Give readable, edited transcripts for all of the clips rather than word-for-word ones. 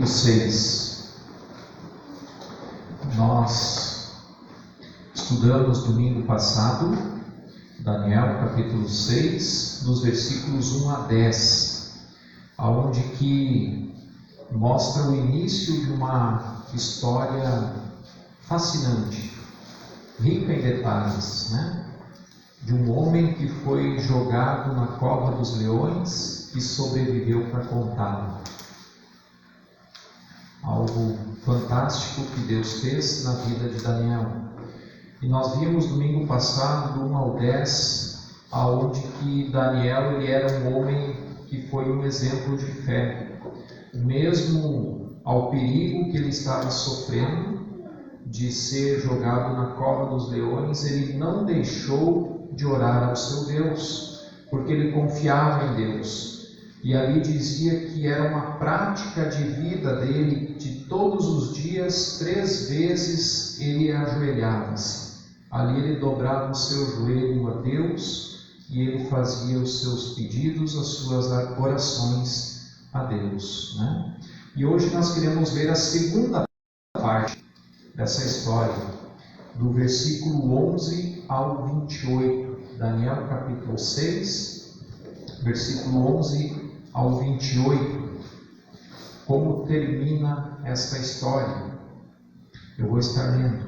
capítulo 6. Nós estudamos domingo passado, Daniel, capítulo 6, dos versículos 1 a 10, onde que mostra o início de uma história fascinante, rica em detalhes, de um homem que foi jogado na cova dos leões e sobreviveu para contá-lo. Algo fantástico que Deus fez na vida de Daniel. E nós vimos domingo passado, do 1 ao 10, aonde que Daniel ele era um homem que foi um exemplo de fé. Mesmo ao perigo que ele estava sofrendo de ser jogado na cova dos leões, ele não deixou de orar ao seu Deus, porque ele confiava em Deus. E ali dizia que era uma prática de vida dele, de todos os dias, 3 vezes ele ajoelhava-se. Ali ele dobrava o seu joelho a Deus e ele fazia os seus pedidos, as suas orações a Deus. E hoje nós queremos ver a segunda parte dessa história, do versículo 11 ao 28, Daniel capítulo 6, versículo 11 ao 28, como termina esta história. Eu vou estar lendo.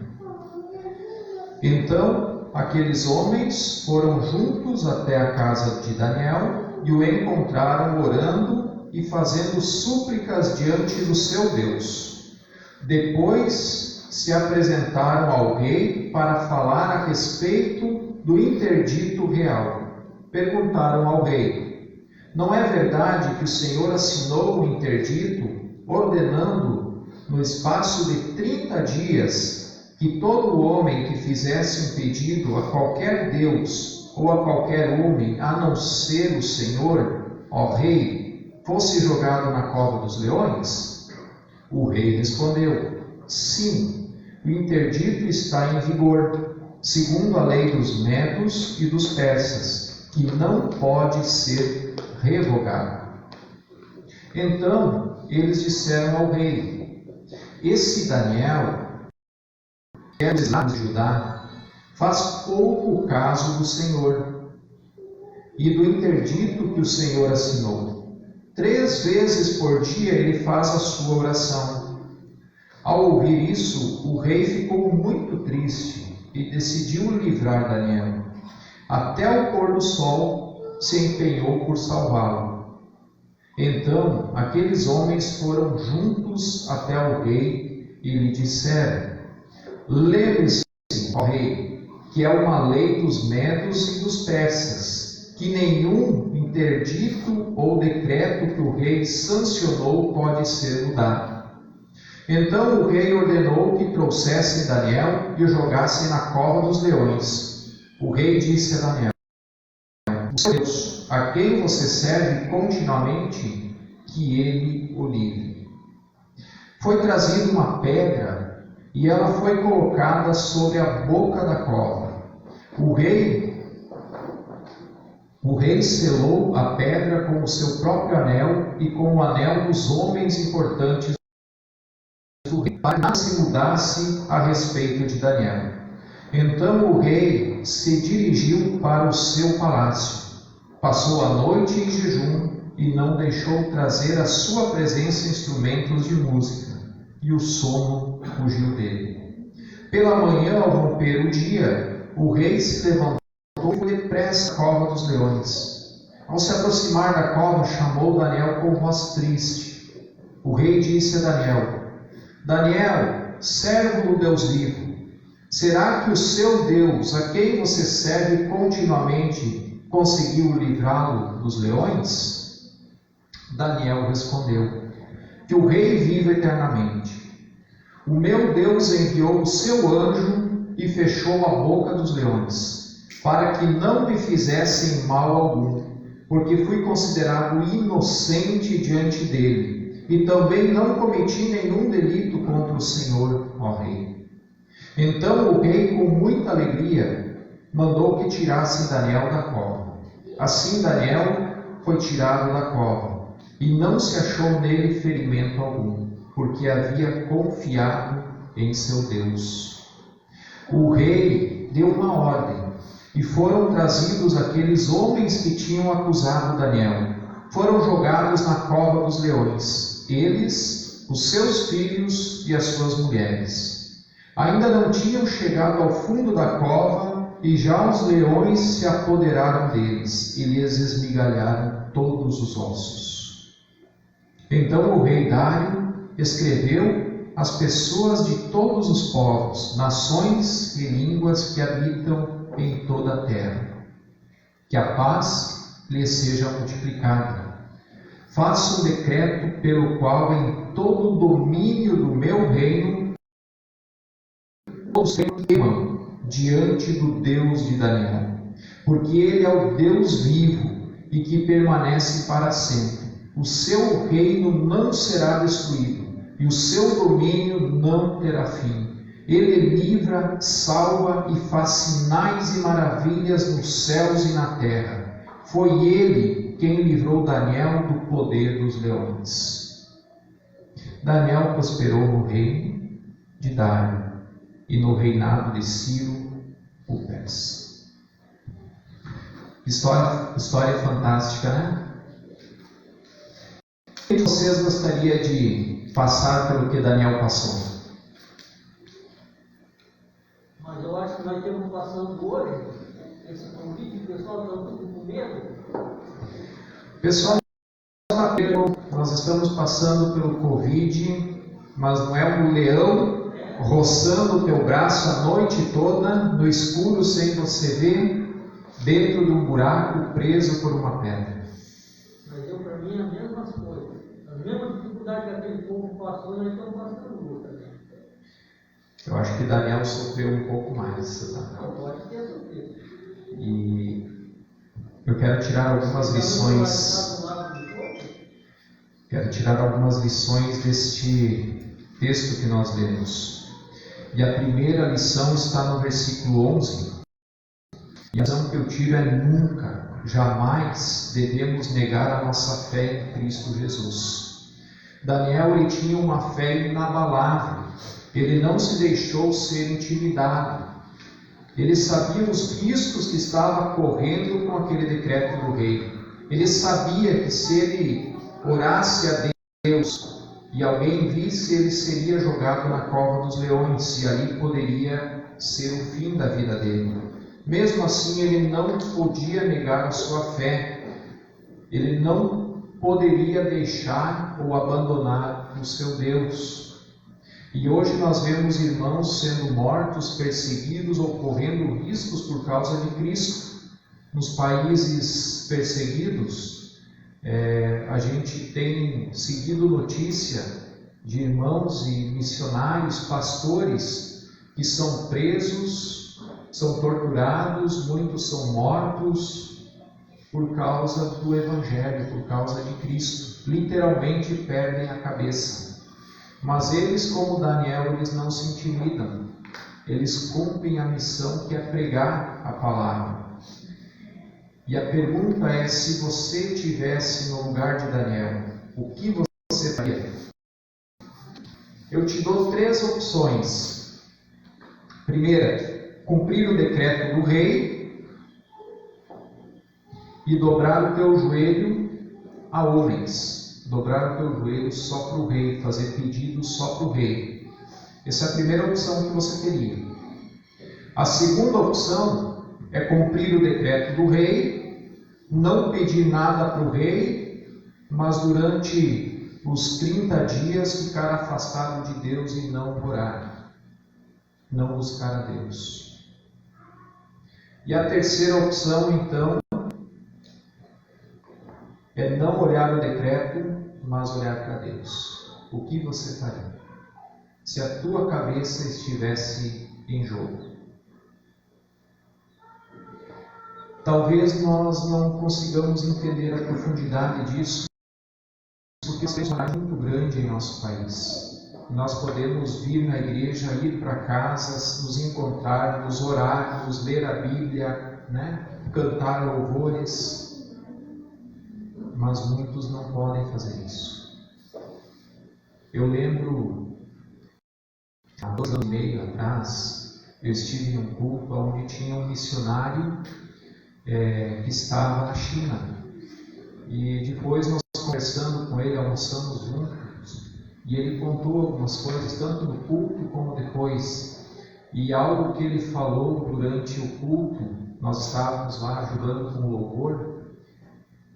Então, aqueles homens foram juntos até a casa de Daniel e o encontraram orando e fazendo súplicas diante do seu Deus. Depois se apresentaram ao rei para falar a respeito do interdito real. Perguntaram ao rei: não é verdade que o Senhor assinou um interdito, ordenando, no espaço de 30 dias, que todo homem que fizesse um pedido a qualquer Deus ou a qualquer homem, a não ser o Senhor, ó rei, fosse jogado na cova dos leões? O rei respondeu: sim, o interdito está em vigor, segundo a lei dos medos e dos persas, que não pode ser revogado. Então eles disseram ao rei: esse Daniel, que é de Judá, faz pouco caso do Senhor e do interdito que o Senhor assinou. 3 vezes por dia ele faz a sua oração. Ao ouvir isso, o rei ficou muito triste e decidiu livrar Daniel. Até o pôr do sol se empenhou por salvá-lo. Então aqueles homens foram juntos até o rei e lhe disseram: lembre-se, ó rei, que é uma lei dos medos e dos persas, que nenhum interdito ou decreto que o rei sancionou pode ser mudado. Então o rei ordenou que trouxessem Daniel e o jogassem na cova dos leões. O rei disse a Daniel: o seu Deus, a quem você serve continuamente, que ele o livre. Foi trazida uma pedra e ela foi colocada sobre a boca da cova. O rei selou a pedra com o seu próprio anel e com o anel dos homens importantes do rei, para que nada se mudasse a respeito de Daniel. Então o rei se dirigiu para o seu palácio. Passou a noite em jejum e não deixou trazer à sua presença instrumentos de música, e o sono fugiu dele. Pela manhã, ao romper o dia, o rei se levantou e foi depressa à cova dos leões. Ao se aproximar da cova, chamou Daniel com voz triste. O rei disse a Daniel: Daniel, servo do Deus vivo, será que o seu Deus, a quem você serve continuamente, conseguiu livrá-lo dos leões? Daniel respondeu: que o rei viva eternamente. O meu Deus enviou o seu anjo e fechou a boca dos leões, para que não me fizessem mal algum, porque fui considerado inocente diante dele, e também não cometi nenhum delito contra o Senhor, ó rei. Então o rei, com muita alegria, mandou que tirassem Daniel da cova. Assim Daniel foi tirado da cova, e não se achou nele ferimento algum. porque havia confiado em seu Deus. O rei deu uma ordem, e foram trazidos aqueles homens que tinham acusado Daniel. Foram jogados na cova dos leões, eles, os seus filhos e as suas mulheres. Ainda não tinham chegado ao fundo da cova, e já os leões se apoderaram deles, e lhes esmigalharam todos os ossos. Então o rei Dário escreveu às pessoas de todos os povos, nações e línguas que habitam em toda a terra: que a paz lhes seja multiplicada. Faça um decreto pelo qual em todo o domínio do meu reino todos temam diante do Deus de Daniel, porque ele é o Deus vivo e que permanece para sempre. O seu reino não será destruído e o seu domínio não terá fim. Ele livra, salva e faz sinais e maravilhas nos céus e na terra. Foi ele quem livrou Daniel do poder dos leões. Daniel prosperou no reino de Dário e no reinado de Ciro, o Persa. História fantástica, né? E vocês gostariam de passar pelo que Daniel passou? Mas eu acho que nós estamos passando hoje esse convite, o pessoal está tudo com medo. Pessoal, nós estamos passando pelo Covid, mas não é um leão roçando o teu braço a noite toda, no escuro, sem você ver, dentro de um buraco, preso por uma pedra. Mas eu, para mim, as mesmas coisas. As mesmas dificuldades que aquele povo passou, nós estamos passando hoje também. Eu acho que Daniel sofreu um pouco mais. Tá? Não, pode ter sofrido. E eu quero tirar algumas lições. Quero tirar algumas lições deste texto que nós lemos. E a primeira lição está no versículo 11. E a lição que eu tiro é: nunca, jamais devemos negar a nossa fé em Cristo Jesus. Daniel, ele tinha uma fé inabalável. Ele não se deixou ser intimidado. Ele sabia os riscos que estava correndo com aquele decreto do rei. Ele sabia que se ele orasse a Deus e alguém visse, ele seria jogado na cova dos leões, e ali poderia ser o fim da vida dele. Mesmo assim, ele não podia negar a sua fé. Ele não poderia deixar ou abandonar o seu Deus. E hoje nós vemos irmãos sendo mortos, perseguidos ou correndo riscos por causa de Cristo. Nos países perseguidos, a gente tem seguido notícia de irmãos e missionários, pastores, que são presos, são torturados, muitos são mortos por causa do Evangelho, por causa de Cristo. Literalmente perdem a cabeça. Mas eles, como Daniel, eles não se intimidam. Eles cumprem a missão que é pregar a palavra. E a pergunta é: se você estivesse no lugar de Daniel, o que você faria? Eu te dou 3 opções. Primeira, cumprir o decreto do rei e dobrar o teu joelho a homens. Dobrar o teu joelho só para o rei, fazer pedido só para o rei. Essa é a primeira opção que você teria. A segunda opção é cumprir o decreto do rei, não pedir nada para o rei, mas durante os 30 dias ficar afastado de Deus e não orar, não buscar a Deus. E a terceira opção, então, é não olhar o decreto, mas olhar para Deus. O que você faria se a tua cabeça estivesse em jogo? Talvez nós não consigamos entender a profundidade disso, porque isso é muito grande em nosso país. Nós podemos vir na igreja, ir para casa, nos encontrarmos, orarmos, ler a Bíblia, cantar louvores, mas muitos não podem fazer isso. Eu lembro, há 2 anos e meio atrás, eu estive em um culto onde tinha um missionário que estava na China. E depois nós conversando com ele, almoçamos juntos, e ele contou algumas coisas, tanto no culto como depois. E algo que ele falou durante o culto, nós estávamos lá ajudando com o louvor,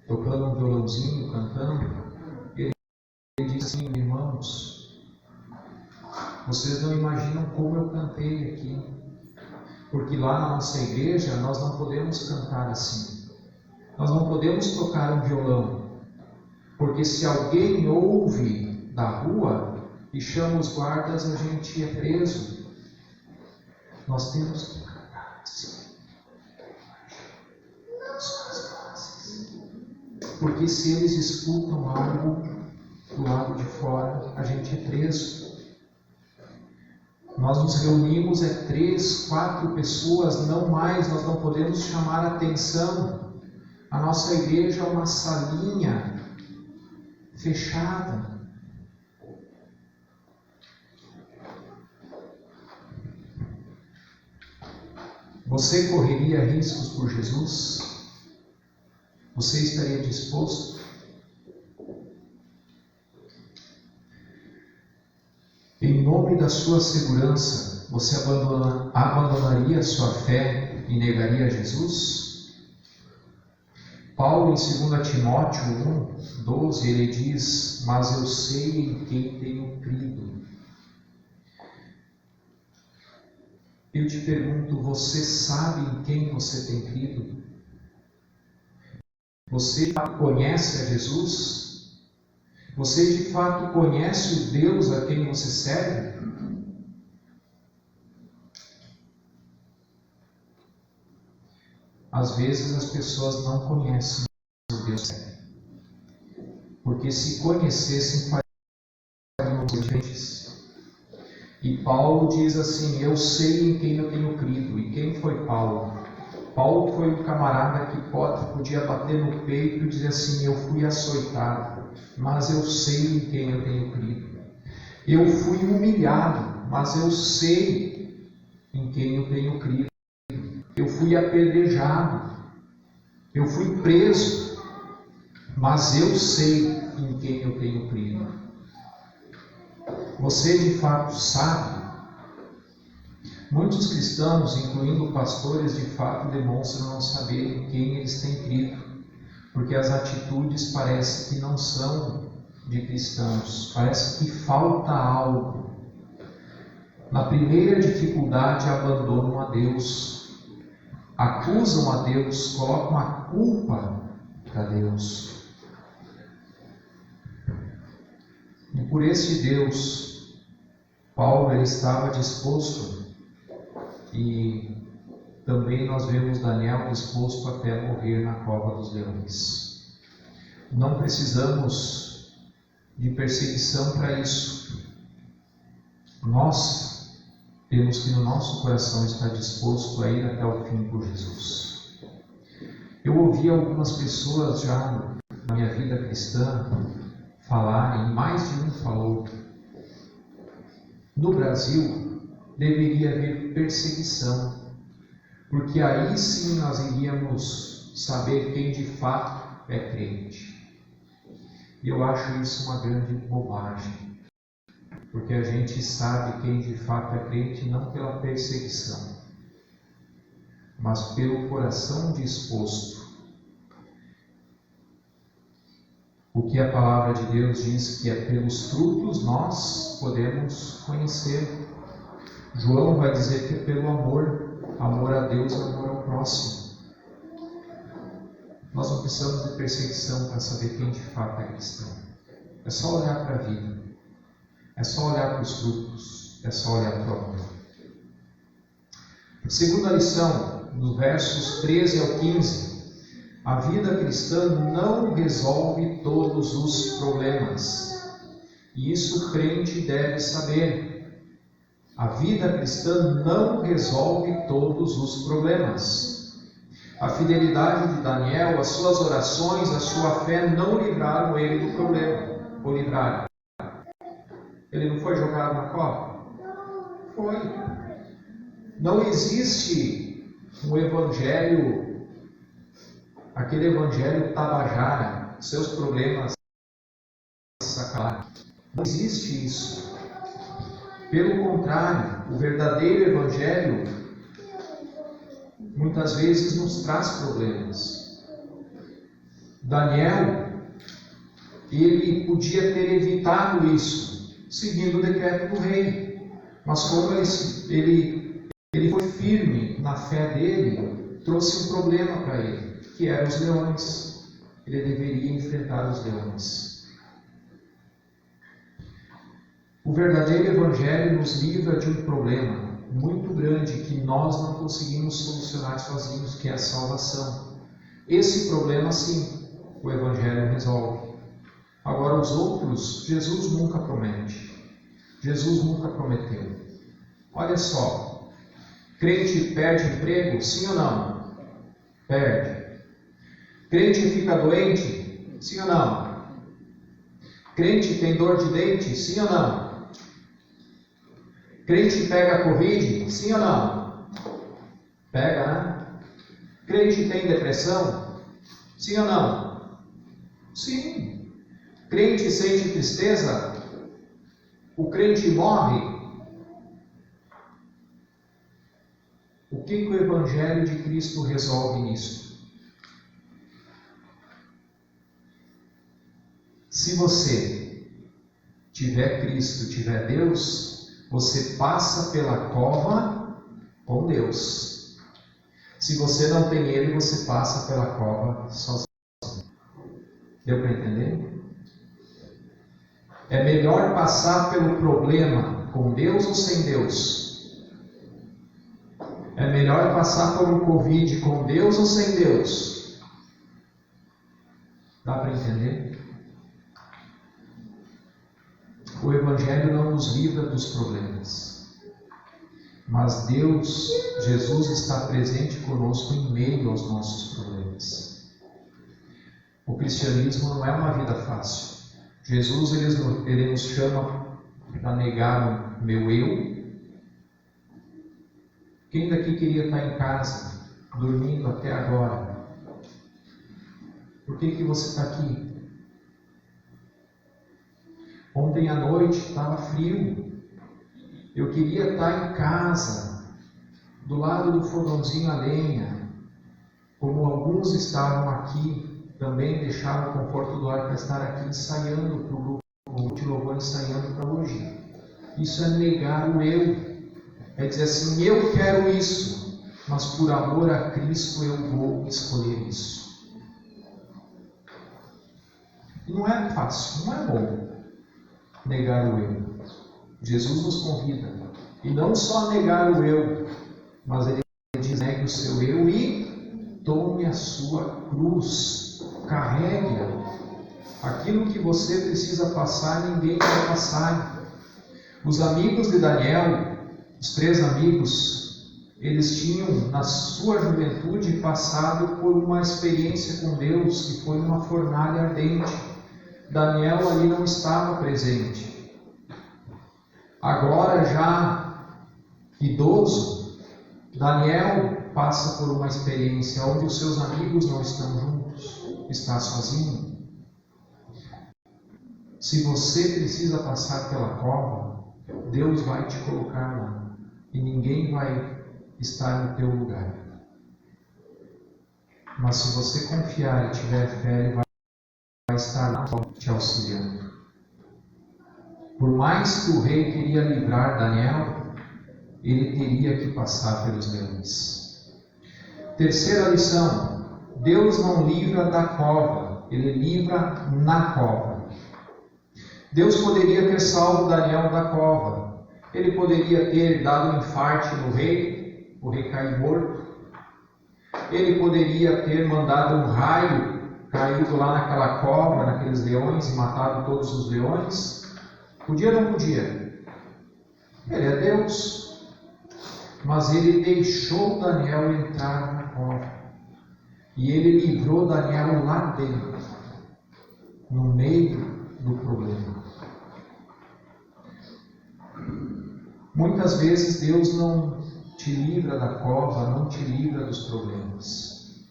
tocando um violãozinho, cantando. Ele disse assim: irmãos, vocês não imaginam como eu cantei aqui, porque lá na nossa igreja nós não podemos cantar assim, nós não podemos tocar um violão, porque se alguém ouve da rua e chama os guardas, a gente é preso. Nós temos que cantar assim, porque se eles escutam algo do lado de fora, a gente é preso. Nós nos reunimos 3, 4 pessoas, não mais, nós não podemos chamar atenção. A nossa igreja é uma salinha fechada. Você correria riscos por Jesus? Você estaria disposto? Em nome da sua segurança, você abandonaria sua fé e negaria Jesus? Paulo, em 2 Timóteo 1:12, ele diz: mas eu sei em quem tenho crido. Eu te pergunto, você sabe em quem você tem crido? Você de fato conhece a Jesus? Você de fato conhece o Deus a quem você serve? Às vezes as pessoas não conhecem o Deus que serve, porque se conhecessem fariam diferentes. E Paulo diz assim: eu sei em quem eu tenho crido. E quem foi Paulo? Paulo foi um camarada que podia bater no peito e dizer assim: eu fui açoitado, mas eu sei em quem eu tenho crido. Eu fui humilhado, mas eu sei em quem eu tenho crido. Eu fui apedrejado, eu fui preso, mas eu sei em quem eu tenho crido. Você de fato sabe? Muitos cristãos, incluindo pastores, de fato demonstram não saber em quem eles têm crido, porque as atitudes parecem que não são de cristãos, parece que falta algo. Na primeira dificuldade, abandonam a Deus, acusam a Deus, colocam a culpa para Deus. E por este Deus, Paulo ele estava disposto, e também nós vemos Daniel disposto até morrer na cova dos leões. Não precisamos de perseguição para isso. Nós temos que no nosso coração estar disposto a ir até o fim por Jesus. Eu ouvi algumas pessoas já na minha vida cristã falarem, mais de um falou: no Brasil deveria haver perseguição, porque aí sim nós iríamos saber quem de fato é crente. E eu acho isso uma grande bobagem, porque a gente sabe quem de fato é crente não pela perseguição, mas pelo coração disposto. O que a palavra de Deus diz que é pelos frutos nós podemos conhecer. João vai dizer que é pelo amor a Deus, amor ao próximo. Nós não precisamos de perseguição para saber quem de fato é cristão. É só olhar para a vida, é só olhar para os frutos, é só olhar para o amor. Segunda lição, nos versos 13 ao 15. A vida cristã não resolve todos os problemas. E isso o crente deve saber. A vida cristã não resolve todos os problemas. A fidelidade de Daniel, as suas orações, a sua fé não livraram ele do problema. Ou livraram. Ele não foi jogado na cova? Foi. Não existe um evangelho, aquele evangelho tabajara, seus problemas sacar. Não existe isso. Pelo contrário, o verdadeiro evangelho muitas vezes nos traz problemas. Daniel, ele podia ter evitado isso, seguindo o decreto do rei. Mas como ele foi firme na fé dele, trouxe um problema para ele, que eram os leões. Ele deveria enfrentar os leões. O verdadeiro evangelho nos livra de um problema muito grande que nós não conseguimos solucionar sozinhos, que é a salvação. Esse problema, sim, o evangelho resolve. Agora, os outros, Jesus nunca promete. Jesus nunca prometeu. Olha só, crente perde emprego, sim ou não? Perde. Crente fica doente, sim ou não? Crente tem dor de dente, sim ou não? Crente pega Covid, sim ou não? Pega, né? Crente tem depressão, sim ou não? Sim. Crente sente tristeza? O crente morre? O que o Evangelho de Cristo resolve nisso? Se você tiver Cristo, tiver Deus, você passa pela cova com Deus. Se você não tem Ele, você passa pela cova sozinho. Deu para entender? É melhor passar pelo problema com Deus ou sem Deus? É melhor passar por um Covid com Deus ou sem Deus? Dá para entender? O Evangelho não nos livra dos problemas, mas Deus, Jesus está presente conosco em meio aos nossos problemas. O cristianismo não é uma vida fácil. Jesus ele nos chama para negar o meu eu. Quem daqui queria estar em casa, dormindo até agora? Por que você está aqui? Ontem à noite estava frio. Eu queria estar em casa, do lado do fogãozinho a lenha, como alguns estavam aqui, também deixaram o conforto do lar para estar aqui ensaiando para o grupo de louvor, ensaiando para hoje. Isso é negar o eu. É dizer assim, eu quero isso, mas por amor a Cristo eu vou escolher isso. E não é fácil, não é bom negar o eu. Jesus nos convida, e não só negar o eu, mas ele diz, negue o seu eu e tome a sua cruz, carregue-a. Aquilo que você precisa passar, ninguém vai passar. Os amigos de Daniel, os 3 amigos, eles tinham na sua juventude passado por uma experiência com Deus, que foi uma fornalha ardente. Daniel ali não estava presente. Agora já idoso, Daniel passa por uma experiência onde os seus amigos não estão juntos, está sozinho. Se você precisa passar pela cova, Deus vai te colocar lá e ninguém vai estar no teu lugar. Mas se você confiar e tiver fé, Ele vai estar lá te auxiliando. Por mais que o rei queria livrar Daniel, ele teria que passar pelos leões. Terceira lição: Deus não livra da cova, Ele livra na cova. Deus poderia ter salvo Daniel da cova. Ele poderia ter dado um infarte no rei, o rei cair morto. Ele poderia ter mandado um raio caído lá naquela cova, naqueles leões, e matado todos os leões. Podia ou não podia? Ele é Deus. Mas ele deixou Daniel entrar na cova. E ele livrou Daniel lá dentro, no meio do problema. Muitas vezes Deus não te livra da cova, não te livra dos problemas,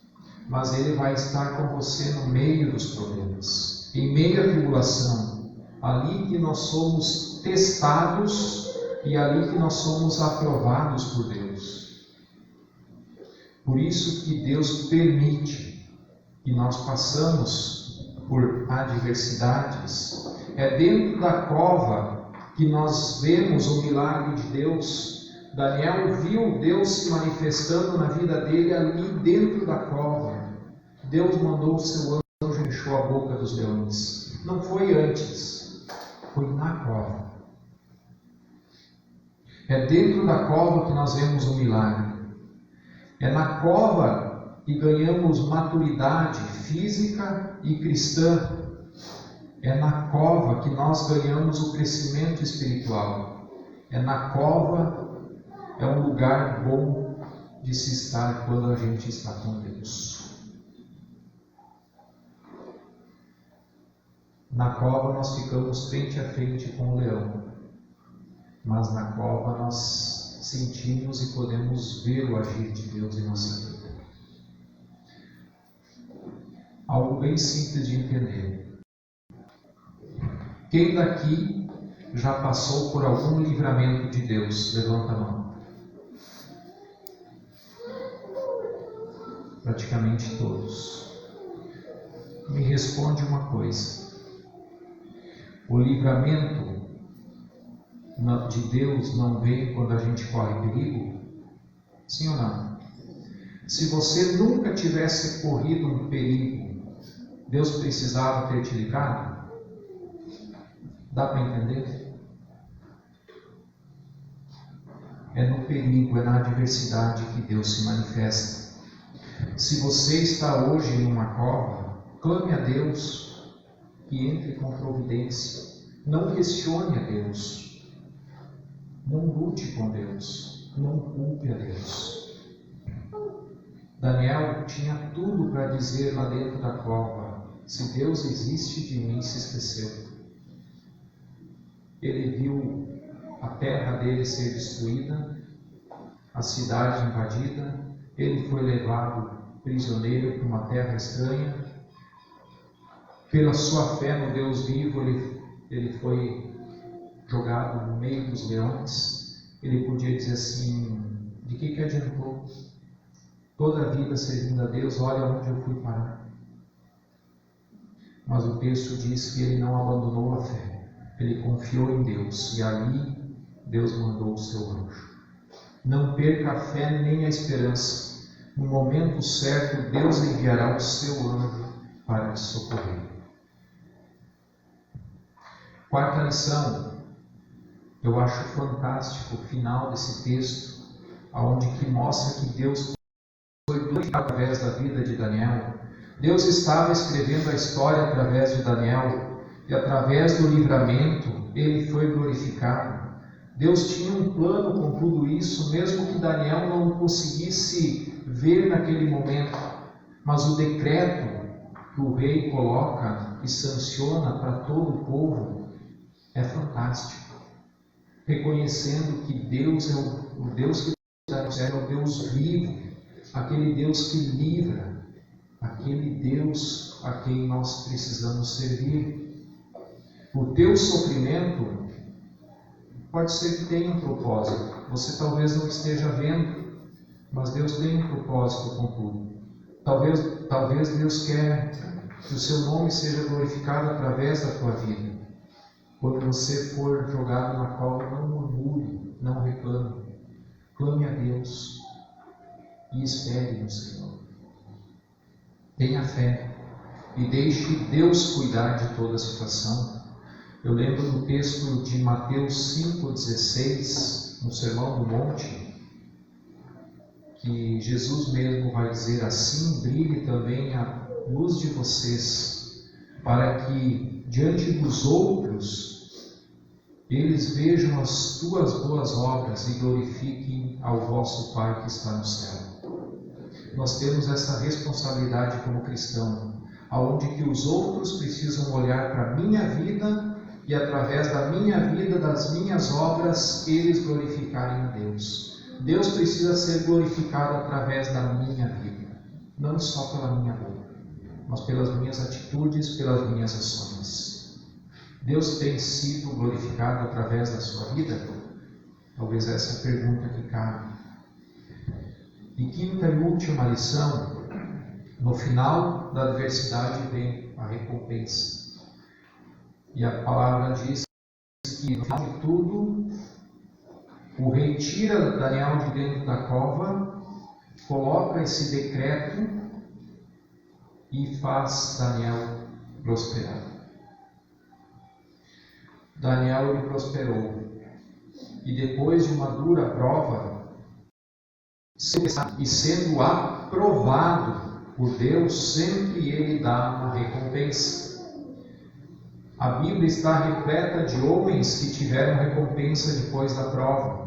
mas Ele vai estar com você no meio dos problemas, em meio à tribulação, ali que nós somos testados e ali que nós somos aprovados por Deus. Por isso que Deus permite que nós passamos por adversidades. É dentro da cova que nós vemos o milagre de Deus. Daniel viu Deus se manifestando na vida dele ali dentro da cova. Deus mandou o seu anjo e fechou a boca dos leões. Não foi antes, foi na cova. É dentro da cova que nós vemos o milagre. É na cova que ganhamos maturidade física e cristã. É na cova que nós ganhamos o crescimento espiritual. É na cova, é um lugar bom de se estar quando a gente está com Deus. Na cova nós ficamos frente a frente com o leão, mas na cova nós sentimos e podemos ver o agir de Deus em nossa vida. Algo bem simples de entender. Quem daqui já passou por algum livramento de Deus? Levanta a mão. Praticamente todos. Me responde uma coisa. O livramento de Deus não vem quando a gente corre perigo? Sim ou não? Se você nunca tivesse corrido um perigo, Deus precisava ter te livrado? Dá para entender? É no perigo, é na adversidade que Deus se manifesta. Se você está hoje em uma cova, clame a Deus e entre com providência. Não questione a Deus. Não lute com Deus. Não culpe a Deus. Daniel tinha tudo para dizer lá dentro da cova: se Deus existe, de mim se esqueceu. Ele viu a terra dele ser destruída, a cidade invadida, ele foi levado prisioneiro para uma terra estranha. Pela sua fé no Deus vivo, ele foi jogado no meio dos leões. Ele podia dizer assim: de que adiantou? Toda a vida servindo a Deus, olha onde eu fui parar. Mas o texto diz que ele não abandonou a fé. Ele confiou em Deus e ali Deus mandou o seu anjo. Não perca a fé nem a esperança. No momento certo, Deus enviará o seu anjo para te socorrer. Quarta lição. Eu acho fantástico o final desse texto, onde que mostra que Deus foi glorificado através da vida de Daniel. Deus estava escrevendo a história através de Daniel. E através do livramento, ele foi glorificado. Deus tinha um plano com tudo isso, mesmo que Daniel não conseguisse ver naquele momento. Mas o decreto que o rei coloca e sanciona para todo o povo é fantástico. Reconhecendo que Deus é o Deus que está no céu, é o Deus vivo, aquele Deus que livra, aquele Deus a quem nós precisamos servir. O teu sofrimento pode ser que tenha um propósito. Você talvez não esteja vendo, mas Deus tem um propósito com tudo. Talvez Deus quer que o seu nome seja glorificado através da tua vida. Quando você for jogado na cova, não murmure, não reclame. Clame a Deus e espere no Senhor. Tenha fé e deixe Deus cuidar de toda a situação. Eu lembro do texto de Mateus 5,16, no Sermão do Monte, que Jesus mesmo vai dizer assim: brilhe também a luz de vocês, para que diante dos outros eles vejam as tuas boas obras e glorifiquem ao vosso Pai que está no céu. Nós temos essa responsabilidade como cristão, aonde que os outros precisam olhar para a minha vida e através da minha vida, das minhas obras, eles glorificarem a Deus. Deus precisa ser glorificado através da minha vida, não só pela minha boca, mas pelas minhas atitudes, pelas minhas ações. Deus tem sido glorificado através da sua vida? Talvez essa é a pergunta que cabe. E quinta e última lição: no final da adversidade vem a recompensa. E a palavra diz que, no final de tudo, o rei tira Daniel de dentro da cova, coloca esse decreto e faz Daniel prosperar. Daniel ele prosperou. E depois de uma dura prova, e sendo aprovado por Deus, sempre ele dá uma recompensa. A Bíblia está repleta de homens que tiveram recompensa depois da prova.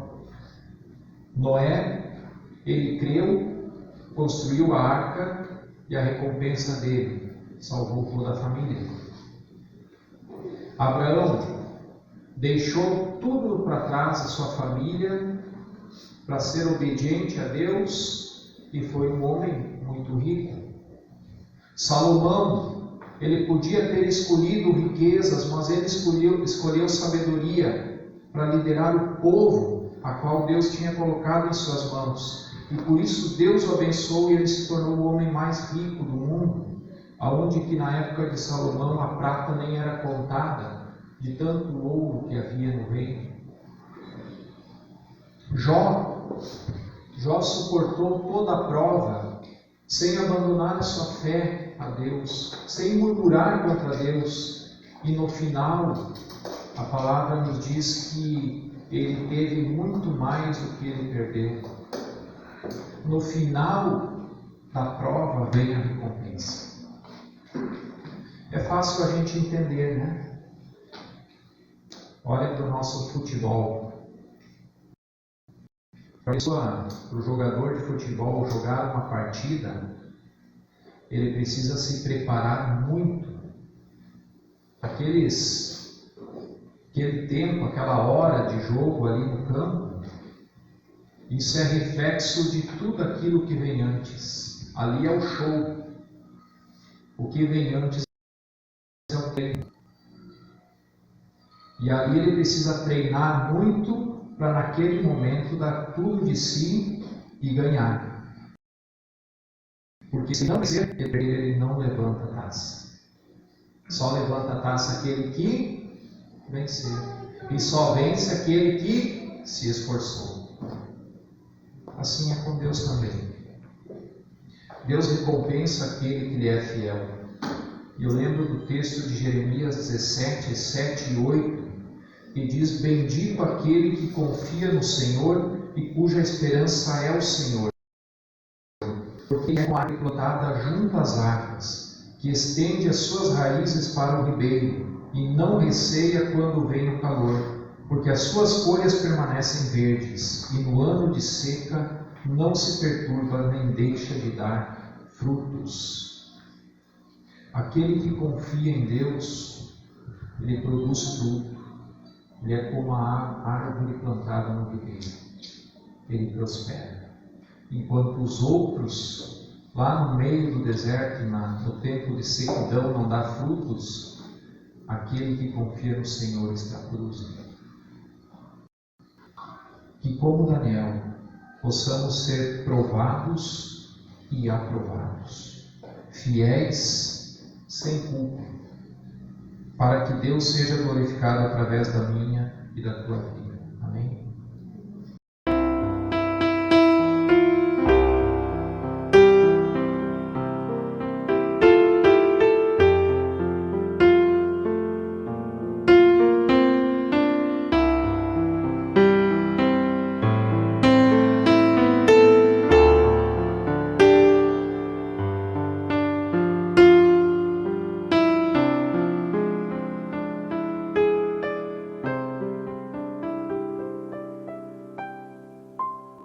Noé, ele creu, construiu a arca e a recompensa dele salvou toda a família. Abraão deixou tudo para trás, a sua família, para ser obediente a Deus e foi um homem muito rico. Salomão, ele podia ter escolhido riquezas, mas ele escolheu sabedoria para liderar o povo a qual Deus tinha colocado em suas mãos. E por isso Deus o abençoou e ele se tornou o homem mais rico do mundo, aonde que na época de Salomão a prata nem era contada, de tanto ouro que havia no reino. Jó suportou toda a prova, sem abandonar a sua fé a Deus, sem murmurar contra Deus. E no final, a palavra nos diz que ele teve muito mais do que ele perdeu. No final da prova vem a recompensa. É fácil a gente entender, né? Olha para o nosso futebol. Para o jogador de futebol jogar uma partida, ele precisa se preparar muito. Aquele tempo, aquela hora de jogo ali no campo, isso é reflexo de tudo aquilo que vem antes. Ali é o show. O que vem antes é o treino. E ali ele precisa treinar muito para naquele momento dar tudo de si e ganhar. Porque se não vencer, ele não levanta a taça. Só levanta a taça aquele que venceu. E só vence aquele que se esforçou. Assim é com Deus também. Deus recompensa aquele que lhe é fiel. E eu lembro do texto de Jeremias 17, 7 e 8, que diz: bendito aquele que confia no Senhor e cuja esperança é o Senhor. Porque é uma árvore plantada junto às águas, que estende as suas raízes para o ribeiro, e não receia quando vem o calor, porque as suas folhas permanecem verdes, e no ano de seca não se perturba nem deixa de dar frutos. Aquele que confia em Deus, ele produz fruto. Ele é como a árvore plantada no ribeiro. Ele prospera. Enquanto os outros, lá no meio do deserto, no tempo de sequidão, não dá frutos, aquele que confia no Senhor está produzindo. Que como Daniel, possamos ser provados e aprovados, fiéis sem culpa, para que Deus seja glorificado através da minha e da tua vida.